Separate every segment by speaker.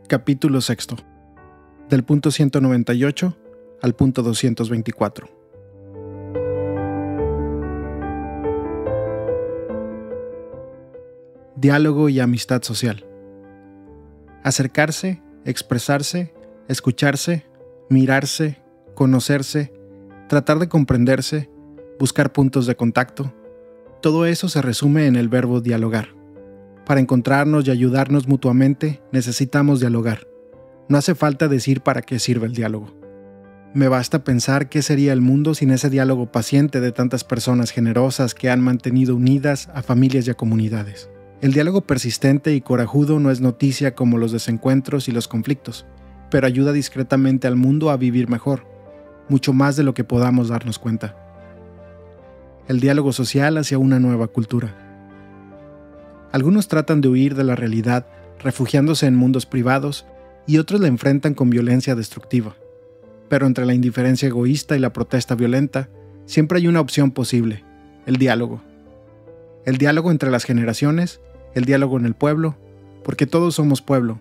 Speaker 1: Capítulo 6. Del punto 198 al punto 224. Diálogo y amistad social. Acercarse, expresarse, escucharse, mirarse, conocerse, tratar de comprenderse, buscar puntos de contacto. Todo eso se resume en el verbo dialogar. Para encontrarnos y ayudarnos mutuamente, necesitamos dialogar. No hace falta decir para qué sirve el diálogo. Me basta pensar qué sería el mundo sin ese diálogo paciente de tantas personas generosas que han mantenido unidas a familias y a comunidades. El diálogo persistente y corajudo no es noticia como los desencuentros y los conflictos, pero ayuda discretamente al mundo a vivir mejor, mucho más de lo que podamos darnos cuenta. El diálogo social hacia una nueva cultura. Algunos tratan de huir de la realidad, refugiándose en mundos privados, y otros la enfrentan con violencia destructiva. Pero entre la indiferencia egoísta y la protesta violenta, siempre hay una opción posible: el diálogo. El diálogo entre las generaciones, el diálogo en el pueblo, porque todos somos pueblo,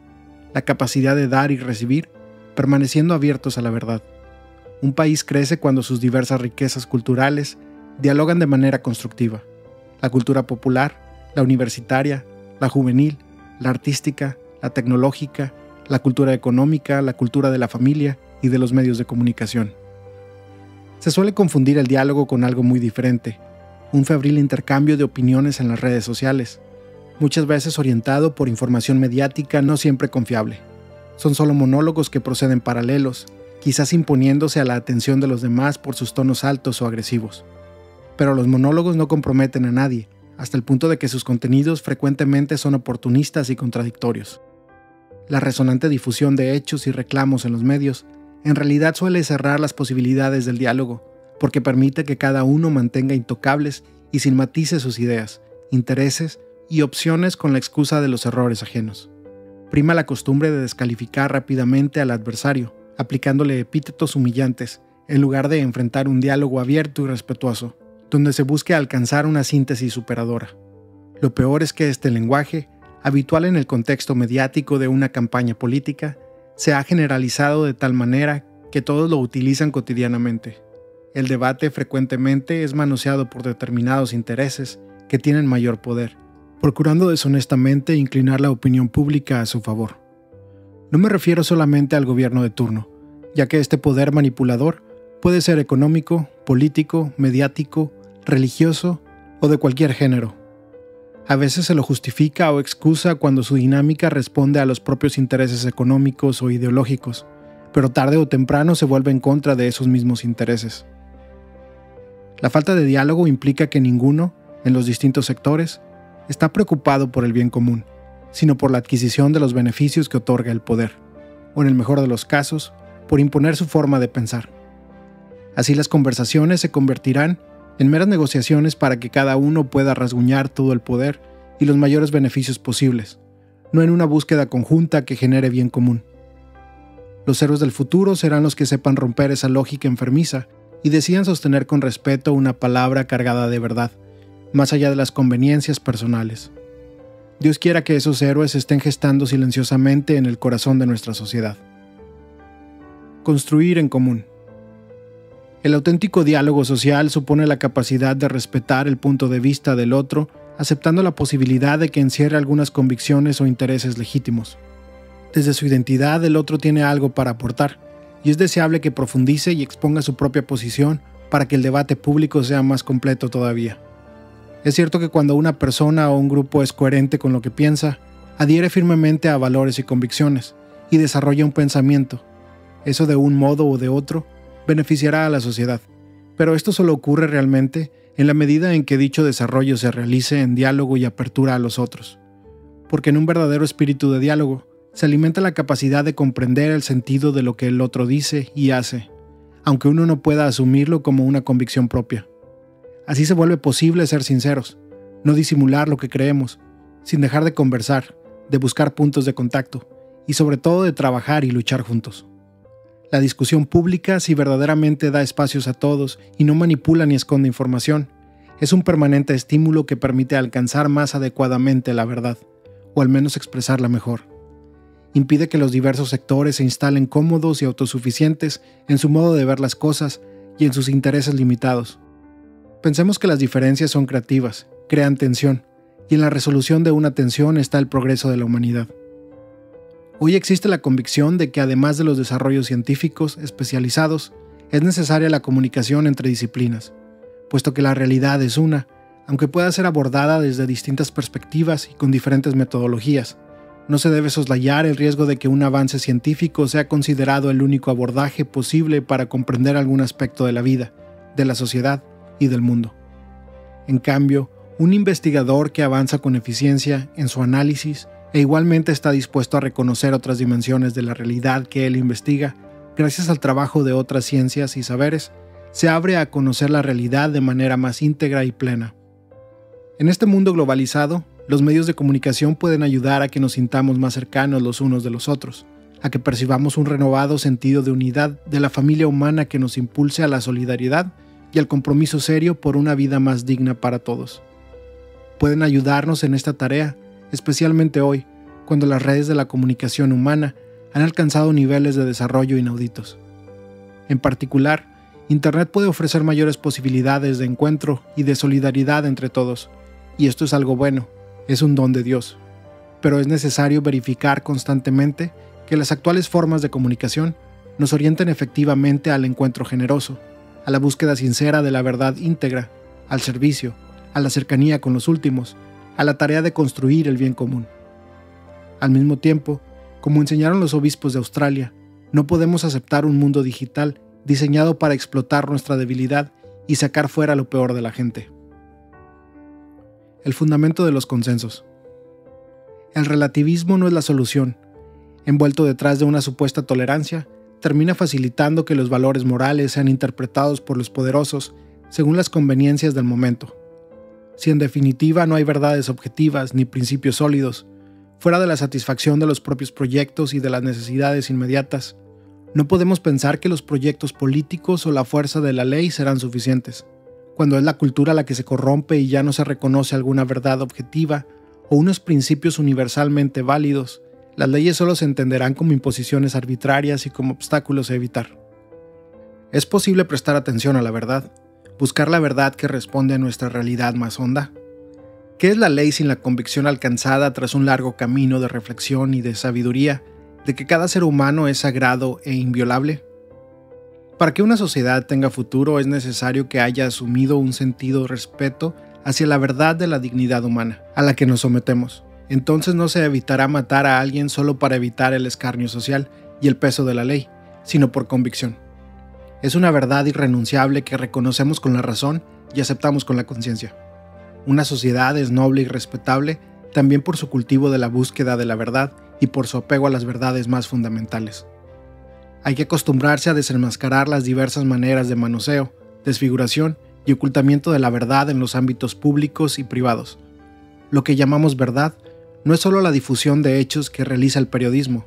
Speaker 1: la capacidad de dar y recibir, permaneciendo abiertos a la verdad. Un país crece cuando sus diversas riquezas culturales dialogan de manera constructiva. La cultura popular, la universitaria, la juvenil, la artística, la tecnológica, la cultura económica, la cultura de la familia y de los medios de comunicación. Se suele confundir el diálogo con algo muy diferente, un febril intercambio de opiniones en las redes sociales, muchas veces orientado por información mediática no siempre confiable. Son solo monólogos que proceden paralelos, quizás imponiéndose a la atención de los demás por sus tonos altos o agresivos. Pero los monólogos no comprometen a nadie, hasta el punto de que sus contenidos frecuentemente son oportunistas y contradictorios. La resonante difusión de hechos y reclamos en los medios en realidad suele cerrar las posibilidades del diálogo, porque permite que cada uno mantenga intocables y sin matices sus ideas, intereses y opciones con la excusa de los errores ajenos. Prima la costumbre de descalificar rápidamente al adversario, aplicándole epítetos humillantes, en lugar de enfrentar un diálogo abierto y respetuoso, donde se busque alcanzar una síntesis superadora. Lo peor es que este lenguaje, habitual en el contexto mediático de una campaña política, se ha generalizado de tal manera que todos lo utilizan cotidianamente. El debate frecuentemente es manoseado por determinados intereses que tienen mayor poder, procurando deshonestamente inclinar la opinión pública a su favor. No me refiero solamente al gobierno de turno, ya que este poder manipulador puede ser económico, político, mediático, religioso o de cualquier género. A veces se lo justifica o excusa cuando su dinámica responde a los propios intereses económicos o ideológicos, pero tarde o temprano se vuelve en contra de esos mismos intereses. La falta de diálogo implica que ninguno, en los distintos sectores, está preocupado por el bien común, sino por la adquisición de los beneficios que otorga el poder, o en el mejor de los casos, por imponer su forma de pensar. Así las conversaciones se convertirán en meras negociaciones para que cada uno pueda rasguñar todo el poder y los mayores beneficios posibles, no en una búsqueda conjunta que genere bien común. Los héroes del futuro serán los que sepan romper esa lógica enfermiza y decidan sostener con respeto una palabra cargada de verdad, más allá de las conveniencias personales. Dios quiera que esos héroes se estén gestando silenciosamente en el corazón de nuestra sociedad. Construir en común. El auténtico diálogo social supone la capacidad de respetar el punto de vista del otro, aceptando la posibilidad de que encierre algunas convicciones o intereses legítimos. Desde su identidad, el otro tiene algo para aportar, y es deseable que profundice y exponga su propia posición para que el debate público sea más completo todavía. Es cierto que cuando una persona o un grupo es coherente con lo que piensa, adhiere firmemente a valores y convicciones, y desarrolla un pensamiento, eso de un modo o de otro beneficiará a la sociedad, pero esto solo ocurre realmente en la medida en que dicho desarrollo se realice en diálogo y apertura a los otros, porque en un verdadero espíritu de diálogo se alimenta la capacidad de comprender el sentido de lo que el otro dice y hace, aunque uno no pueda asumirlo como una convicción propia. Así se vuelve posible ser sinceros, no disimular lo que creemos, sin dejar de conversar, de buscar puntos de contacto y sobre todo de trabajar y luchar juntos. La discusión pública, si verdaderamente da espacios a todos y no manipula ni esconde información, es un permanente estímulo que permite alcanzar más adecuadamente la verdad, o al menos expresarla mejor. impide que los diversos sectores se instalen cómodos y autosuficientes en su modo de ver las cosas y en sus intereses limitados. Pensemos que las diferencias son creativas, crean tensión, y en la resolución de una tensión está el progreso de la humanidad. Hoy existe la convicción de que además de los desarrollos científicos especializados, es necesaria la comunicación entre disciplinas, puesto que la realidad es una, aunque pueda ser abordada desde distintas perspectivas y con diferentes metodologías. No se debe soslayar el riesgo de que un avance científico sea considerado el único abordaje posible para comprender algún aspecto de la vida, de la sociedad y del mundo. En cambio, un investigador que avanza con eficiencia en su análisis e igualmente está dispuesto a reconocer otras dimensiones de la realidad que él investiga, gracias al trabajo de otras ciencias y saberes, se abre a conocer la realidad de manera más íntegra y plena. En este mundo globalizado, los medios de comunicación pueden ayudar a que nos sintamos más cercanos los unos de los otros, a que percibamos un renovado sentido de unidad de la familia humana que nos impulse a la solidaridad y al compromiso serio por una vida más digna para todos. Pueden ayudarnos en esta tarea, especialmente hoy, cuando las redes de la comunicación humana han alcanzado niveles de desarrollo inauditos. En particular, Internet puede ofrecer mayores posibilidades de encuentro y de solidaridad entre todos, y esto es algo bueno. Es un don de Dios, pero es necesario verificar constantemente que las actuales formas de comunicación nos orienten efectivamente al encuentro generoso, a la búsqueda sincera de la verdad íntegra, al servicio, a la cercanía con los últimos, a la tarea de construir el bien común. Al mismo tiempo, como enseñaron los obispos de Australia, no podemos aceptar un mundo digital diseñado para explotar nuestra debilidad y sacar fuera lo peor de la gente. El fundamento de los consensos. El relativismo no es la solución. Envuelto detrás de una supuesta tolerancia, termina facilitando que los valores morales sean interpretados por los poderosos según las conveniencias del momento. Si en definitiva no hay verdades objetivas ni principios sólidos, fuera de la satisfacción de los propios proyectos y de las necesidades inmediatas, no podemos pensar que los proyectos políticos o la fuerza de la ley serán suficientes. Cuando es la cultura la que se corrompe y ya no se reconoce alguna verdad objetiva o unos principios universalmente válidos, las leyes solo se entenderán como imposiciones arbitrarias y como obstáculos a evitar. ¿Es posible prestar atención a la verdad? ¿Buscar la verdad que responde a nuestra realidad más honda? ¿Qué es la ley sin la convicción alcanzada tras un largo camino de reflexión y de sabiduría de que cada ser humano es sagrado e inviolable? Para que una sociedad tenga futuro es necesario que haya asumido un sentido de respeto hacia la verdad de la dignidad humana, a la que nos sometemos. Entonces no se evitará matar a alguien solo para evitar el escarnio social y el peso de la ley, sino por convicción. Es una verdad irrenunciable que reconocemos con la razón y aceptamos con la conciencia. Una sociedad es noble y respetable también por su cultivo de la búsqueda de la verdad y por su apego a las verdades más fundamentales. Hay que acostumbrarse a desenmascarar las diversas maneras de manoseo, desfiguración y ocultamiento de la verdad en los ámbitos públicos y privados. Lo que llamamos verdad no es solo la difusión de hechos que realiza el periodismo,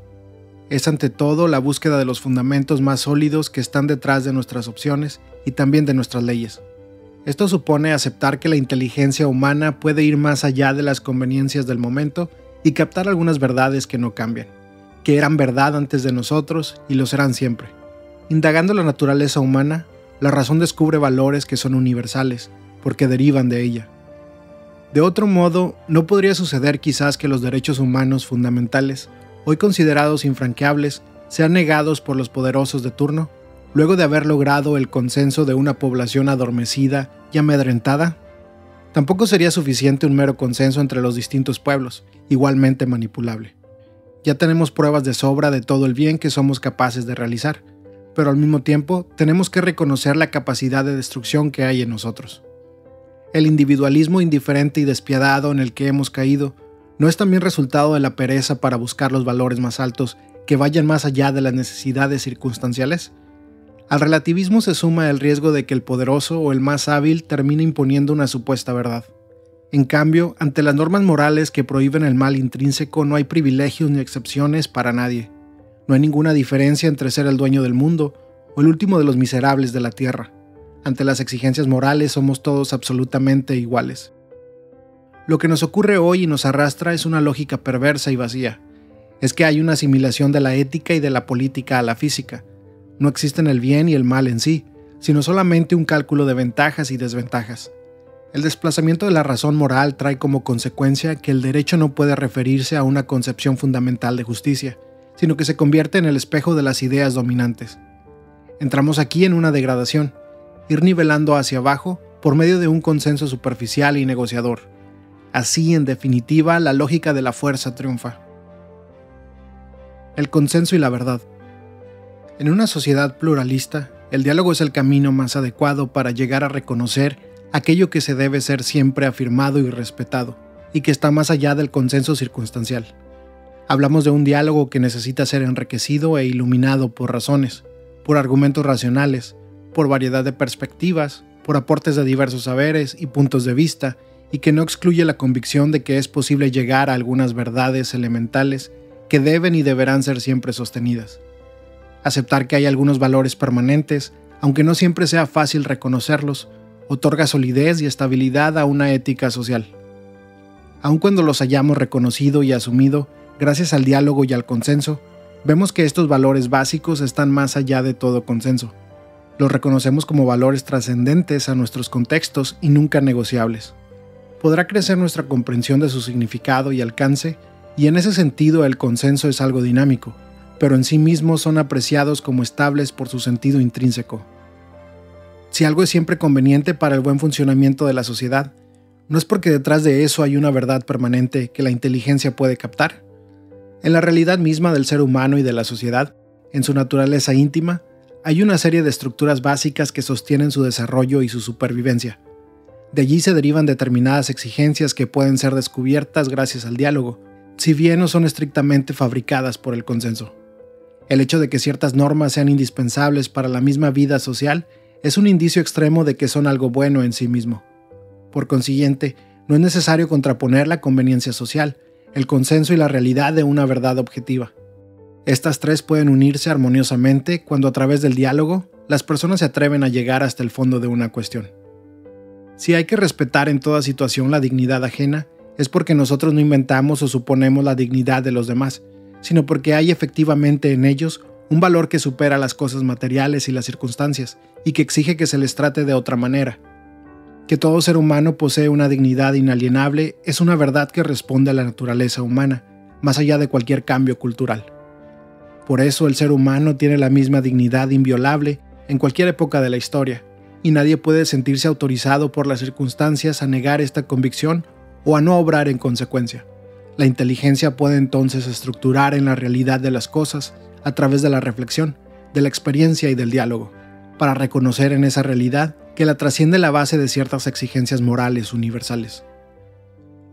Speaker 1: es ante todo la búsqueda de los fundamentos más sólidos que están detrás de nuestras opciones y también de nuestras leyes. Esto supone aceptar que la inteligencia humana puede ir más allá de las conveniencias del momento y captar algunas verdades que no cambian, que eran verdad antes de nosotros y lo serán siempre. Indagando la naturaleza humana, la razón descubre valores que son universales, porque derivan de ella. De otro modo, no podría suceder quizás que los derechos humanos fundamentales, hoy considerados infranqueables, sean negados por los poderosos de turno, luego de haber logrado el consenso de una población adormecida y amedrentada. Tampoco sería suficiente un mero consenso entre los distintos pueblos, igualmente manipulable. Ya tenemos pruebas de sobra de todo el bien que somos capaces de realizar, pero al mismo tiempo tenemos que reconocer la capacidad de destrucción que hay en nosotros. El individualismo indiferente y despiadado en el que hemos caído no es también resultado de la pereza para buscar los valores más altos que vayan más allá de las necesidades circunstanciales. Al relativismo se suma el riesgo de que el poderoso o el más hábil termine imponiendo una supuesta verdad. En cambio, ante las normas morales que prohíben el mal intrínseco no hay privilegios ni excepciones para nadie. No hay ninguna diferencia entre ser el dueño del mundo o el último de los miserables de la tierra. Ante las exigencias morales somos todos absolutamente iguales. Lo que nos ocurre hoy y nos arrastra es una lógica perversa y vacía. es que hay una asimilación de la ética y de la política a la física. No existen el bien y el mal en sí, sino solamente un cálculo de ventajas y desventajas. El desplazamiento de la razón moral trae como consecuencia que el derecho no puede referirse a una concepción fundamental de justicia, sino que se convierte en el espejo de las ideas dominantes. Entramos aquí en una degradación, ir nivelando hacia abajo por medio de un consenso superficial y negociador. Así, en definitiva, la lógica de la fuerza triunfa. El consenso y la verdad. En una sociedad pluralista, el diálogo es el camino más adecuado para llegar a reconocer aquello que se debe ser siempre afirmado y respetado, y que está más allá del consenso circunstancial. Hablamos de un diálogo que necesita ser enriquecido e iluminado por razones, por argumentos racionales, por variedad de perspectivas, por aportes de diversos saberes y puntos de vista, y que no excluye la convicción de que es posible llegar a algunas verdades elementales que deben y deberán ser siempre sostenidas. Aceptar que hay algunos valores permanentes, aunque no siempre sea fácil reconocerlos, otorga solidez y estabilidad a una ética social. Aun cuando los hayamos reconocido y asumido, gracias al diálogo y al consenso, vemos que estos valores básicos están más allá de todo consenso. Los reconocemos como valores trascendentes a nuestros contextos y nunca negociables. Podrá crecer nuestra comprensión de su significado y alcance, y en ese sentido el consenso es algo dinámico, pero en sí mismos son apreciados como estables por su sentido intrínseco. Si algo es siempre conveniente para el buen funcionamiento de la sociedad, ¿no es porque detrás de eso hay una verdad permanente que la inteligencia puede captar? En la realidad misma del ser humano y de la sociedad, en su naturaleza íntima, hay una serie de estructuras básicas que sostienen su desarrollo y su supervivencia. De allí se derivan determinadas exigencias que pueden ser descubiertas gracias al diálogo, si bien no son estrictamente fabricadas por el consenso. El hecho de que ciertas normas sean indispensables para la misma vida social es un indicio extremo de que son algo bueno en sí mismo. Por consiguiente, no es necesario contraponer la conveniencia social, el consenso y la realidad de una verdad objetiva. Estas tres pueden unirse armoniosamente cuando a través del diálogo las personas se atreven a llegar hasta el fondo de una cuestión. Si hay que respetar en toda situación la dignidad ajena, es porque nosotros no inventamos o suponemos la dignidad de los demás, sino porque hay efectivamente en ellos un valor que supera las cosas materiales y las circunstancias, y que exige que se les trate de otra manera. Que todo ser humano posee una dignidad inalienable es una verdad que responde a la naturaleza humana, más allá de cualquier cambio cultural. Por eso el ser humano tiene la misma dignidad inviolable en cualquier época de la historia, y nadie puede sentirse autorizado por las circunstancias a negar esta convicción o a no obrar en consecuencia. La inteligencia puede entonces estructurar en la realidad de las cosas a través de la reflexión, de la experiencia y del diálogo, para reconocer en esa realidad que la trasciende la base de ciertas exigencias morales universales.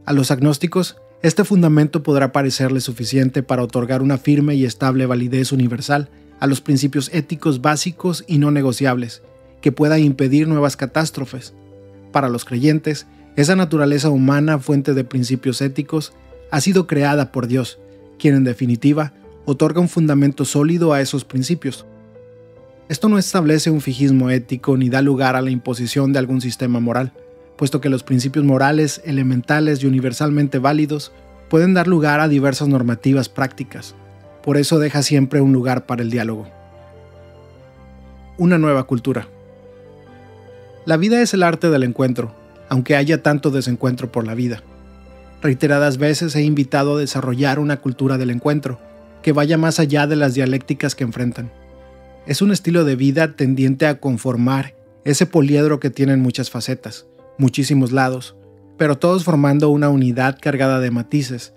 Speaker 1: A los agnósticos, este fundamento podrá parecerles suficiente para otorgar una firme y estable validez universal a los principios éticos básicos y no negociables, que pueda impedir nuevas catástrofes. Para los creyentes, esa naturaleza humana, fuente de principios éticos, ha sido creada por Dios, quien en definitiva otorga un fundamento sólido a esos principios. Esto no establece un fijismo ético ni da lugar a la imposición de algún sistema moral, puesto que los principios morales, elementales y universalmente válidos pueden dar lugar a diversas normativas prácticas. Por eso deja siempre un lugar para el diálogo. Una nueva cultura. La vida es el arte del encuentro, aunque haya tanto desencuentro por la vida. Reiteradas veces he invitado a desarrollar una cultura del encuentro, que vaya más allá de las dialécticas que enfrentan. Es un estilo de vida tendiente a conformar ese poliedro que tiene muchas facetas, muchísimos lados, pero todos formando una unidad cargada de matices,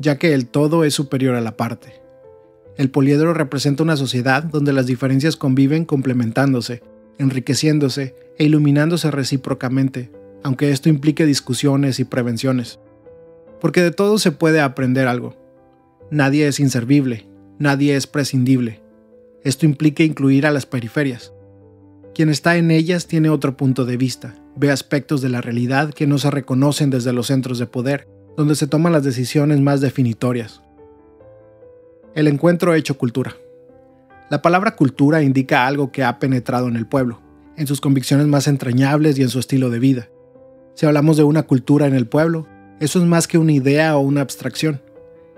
Speaker 1: ya que el todo es superior a la parte. El poliedro representa una sociedad donde las diferencias conviven complementándose, enriqueciéndose e iluminándose recíprocamente, aunque esto implique discusiones y prevenciones. Porque de todo se puede aprender algo. Nadie es inservible, nadie es prescindible. Esto implica incluir a las periferias. Quien está en ellas tiene otro punto de vista, ve aspectos de la realidad que no se reconocen desde los centros de poder, donde se toman las decisiones más definitorias. El encuentro hecho cultura. La palabra cultura indica algo que ha penetrado en el pueblo, en sus convicciones más entrañables y en su estilo de vida. Si hablamos de una cultura en el pueblo, eso es más que una idea o una abstracción.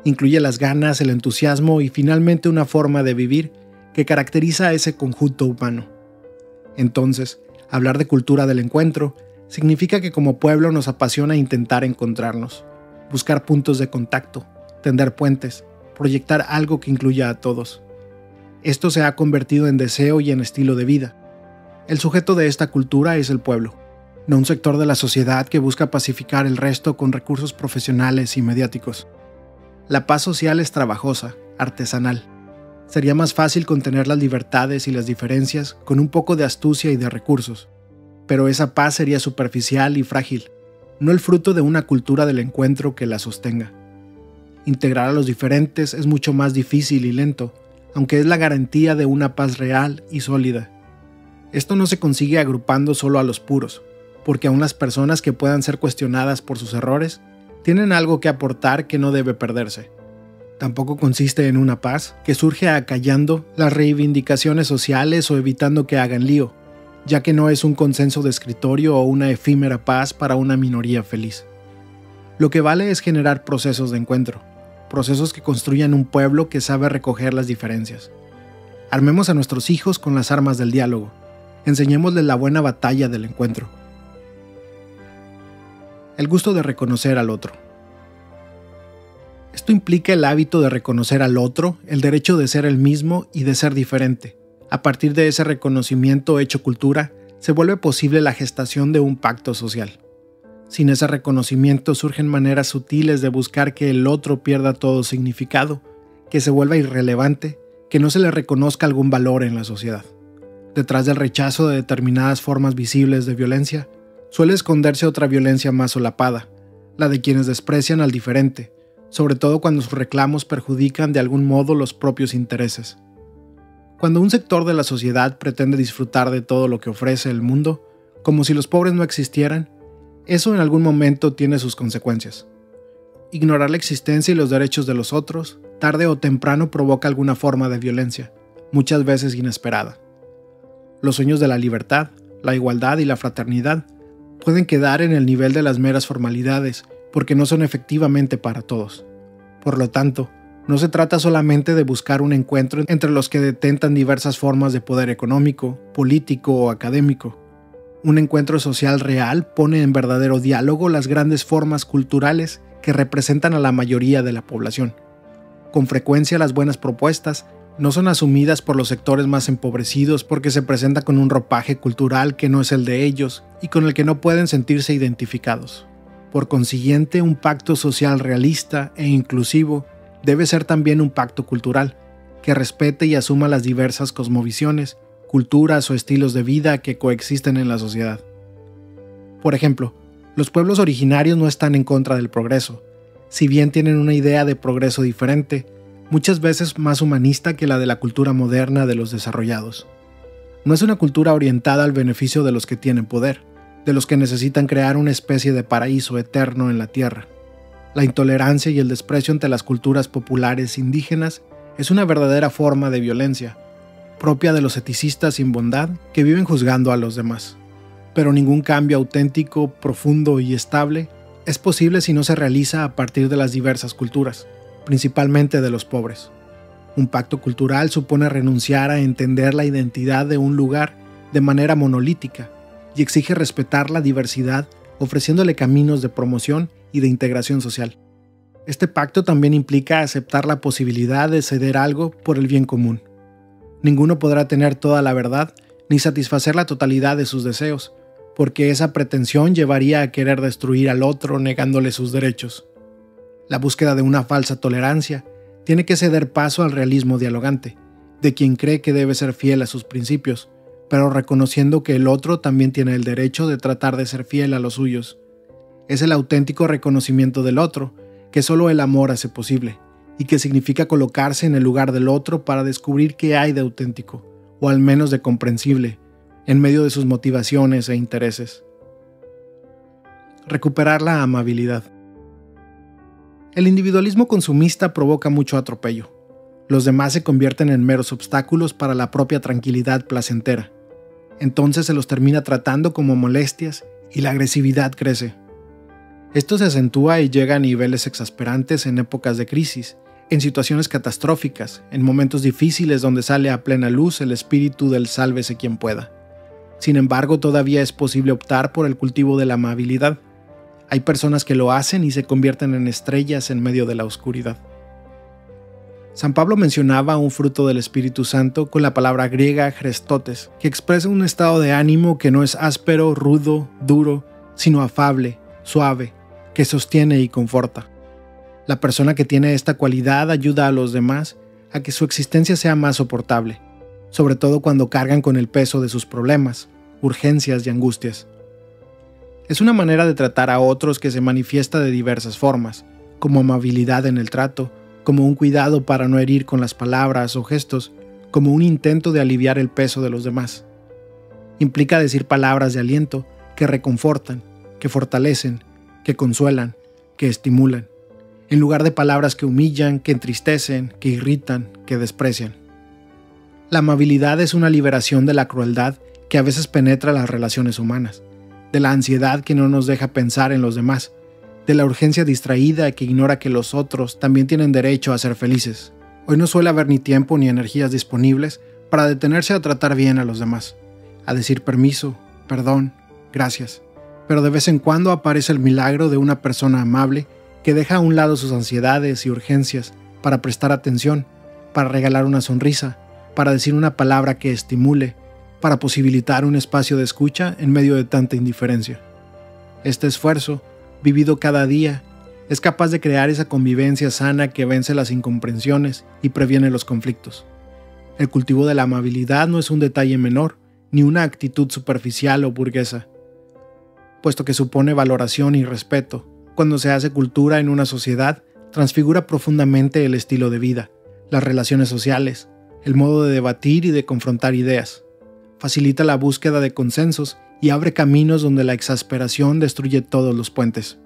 Speaker 1: Incluye las ganas, el entusiasmo y finalmente una forma de vivir que caracteriza a ese conjunto humano. Entonces, hablar de cultura del encuentro significa que como pueblo nos apasiona intentar encontrarnos, buscar puntos de contacto, tender puentes, proyectar algo que incluya a todos. Esto se ha convertido en deseo y en estilo de vida. El sujeto de esta cultura es el pueblo, no un sector de la sociedad que busca pacificar el resto con recursos profesionales y mediáticos. La paz social es trabajosa, artesanal. Sería más fácil contener las libertades y las diferencias con un poco de astucia y de recursos, pero esa paz sería superficial y frágil, no el fruto de una cultura del encuentro que la sostenga. Integrar a los diferentes es mucho más difícil y lento, aunque es la garantía de una paz real y sólida. Esto no se consigue agrupando solo a los puros, porque aún las personas que puedan ser cuestionadas por sus errores tienen algo que aportar que no debe perderse. Tampoco consiste en una paz que surge acallando las reivindicaciones sociales o evitando que hagan lío, ya que no es un consenso de escritorio o una efímera paz para una minoría feliz. Lo que vale es generar procesos de encuentro, procesos que construyan un pueblo que sabe recoger las diferencias. Armemos a nuestros hijos con las armas del diálogo, enseñémosles la buena batalla del encuentro. El gusto de reconocer al otro. Esto implica el hábito de reconocer al otro, el derecho de ser el mismo y de ser diferente. A partir de ese reconocimiento hecho cultura, se vuelve posible la gestación de un pacto social. Sin ese reconocimiento surgen maneras sutiles de buscar que el otro pierda todo significado, que se vuelva irrelevante, que no se le reconozca algún valor en la sociedad. Detrás del rechazo de determinadas formas visibles de violencia, suele esconderse otra violencia más solapada, la de quienes desprecian al diferente, sobre todo cuando sus reclamos perjudican de algún modo los propios intereses. Cuando un sector de la sociedad pretende disfrutar de todo lo que ofrece el mundo, como si los pobres no existieran, eso en algún momento tiene sus consecuencias. Ignorar la existencia y los derechos de los otros, tarde o temprano provoca alguna forma de violencia, muchas veces inesperada. Los sueños de la libertad, la igualdad y la fraternidad pueden quedar en el nivel de las meras formalidades, porque no son efectivamente para todos. Por lo tanto, no se trata solamente de buscar un encuentro entre los que detentan diversas formas de poder económico, político o académico. Un encuentro social real pone en verdadero diálogo las grandes formas culturales que representan a la mayoría de la población. Con frecuencia las buenas propuestas no son asumidas por los sectores más empobrecidos porque se presenta con un ropaje cultural que no es el de ellos y con el que no pueden sentirse identificados. Por consiguiente, un pacto social realista e inclusivo debe ser también un pacto cultural, que respete y asuma las diversas cosmovisiones, culturas o estilos de vida que coexisten en la sociedad. Por ejemplo, los pueblos originarios no están en contra del progreso, si bien tienen una idea de progreso diferente, muchas veces más humanista que la de la cultura moderna de los desarrollados. No es una cultura orientada al beneficio de los que tienen poder, de los que necesitan crear una especie de paraíso eterno en la tierra. La intolerancia y el desprecio ante las culturas populares indígenas es una verdadera forma de violencia, propia de los eticistas sin bondad que viven juzgando a los demás. Pero ningún cambio auténtico, profundo y estable es posible si no se realiza a partir de las diversas culturas, principalmente de los pobres. Un pacto cultural supone renunciar a entender la identidad de un lugar de manera monolítica y exige respetar la diversidad ofreciéndole caminos de promoción y de integración social. Este pacto también implica aceptar la posibilidad de ceder algo por el bien común. Ninguno podrá tener toda la verdad ni satisfacer la totalidad de sus deseos, porque esa pretensión llevaría a querer destruir al otro negándole sus derechos. La búsqueda de una falsa tolerancia tiene que ceder paso al realismo dialogante, de quien cree que debe ser fiel a sus principios, pero reconociendo que el otro también tiene el derecho de tratar de ser fiel a los suyos. Es el auténtico reconocimiento del otro, que solo el amor hace posible, y que significa colocarse en el lugar del otro para descubrir qué hay de auténtico, o al menos de comprensible, en medio de sus motivaciones e intereses. Recuperar la amabilidad. El individualismo consumista provoca mucho atropello. Los demás se convierten en meros obstáculos para la propia tranquilidad placentera. Entonces se los termina tratando como molestias y la agresividad crece. Esto se acentúa y llega a niveles exasperantes en épocas de crisis, en situaciones catastróficas, en momentos difíciles donde sale a plena luz el espíritu del sálvese quien pueda. Sin embargo, todavía es posible optar por el cultivo de la amabilidad. Hay personas que lo hacen y se convierten en estrellas en medio de la oscuridad. San Pablo mencionaba un fruto del Espíritu Santo con la palabra griega Christotes, que expresa un estado de ánimo que no es áspero, rudo, duro, sino afable, suave, que sostiene y conforta. La persona que tiene esta cualidad ayuda a los demás a que su existencia sea más soportable, sobre todo cuando cargan con el peso de sus problemas, urgencias y angustias. Es una manera de tratar a otros que se manifiesta de diversas formas, como amabilidad en el trato, como un cuidado para no herir con las palabras o gestos, como un intento de aliviar el peso de los demás. Implica decir palabras de aliento que reconfortan, que fortalecen, que consuelan, que estimulan, en lugar de palabras que humillan, que entristecen, que irritan, que desprecian. La amabilidad es una liberación de la crueldad que a veces penetra las relaciones humanas, de la ansiedad que no nos deja pensar en los demás, de la urgencia distraída que ignora que los otros también tienen derecho a ser felices. Hoy no suele haber ni tiempo ni energías disponibles para detenerse a tratar bien a los demás, a decir permiso, perdón, gracias. Pero de vez en cuando aparece el milagro de una persona amable que deja a un lado sus ansiedades y urgencias para prestar atención, para regalar una sonrisa, para decir una palabra que estimule, para posibilitar un espacio de escucha en medio de tanta indiferencia. Este esfuerzo, vivido cada día, es capaz de crear esa convivencia sana que vence las incomprensiones y previene los conflictos. El cultivo de la amabilidad no es un detalle menor, ni una actitud superficial o burguesa, puesto que supone valoración y respeto. Cuando se hace cultura en una sociedad, transfigura profundamente el estilo de vida, las relaciones sociales, el modo de debatir y de confrontar ideas. Facilita la búsqueda de consensos y abre caminos donde la exasperación destruye todos los puentes.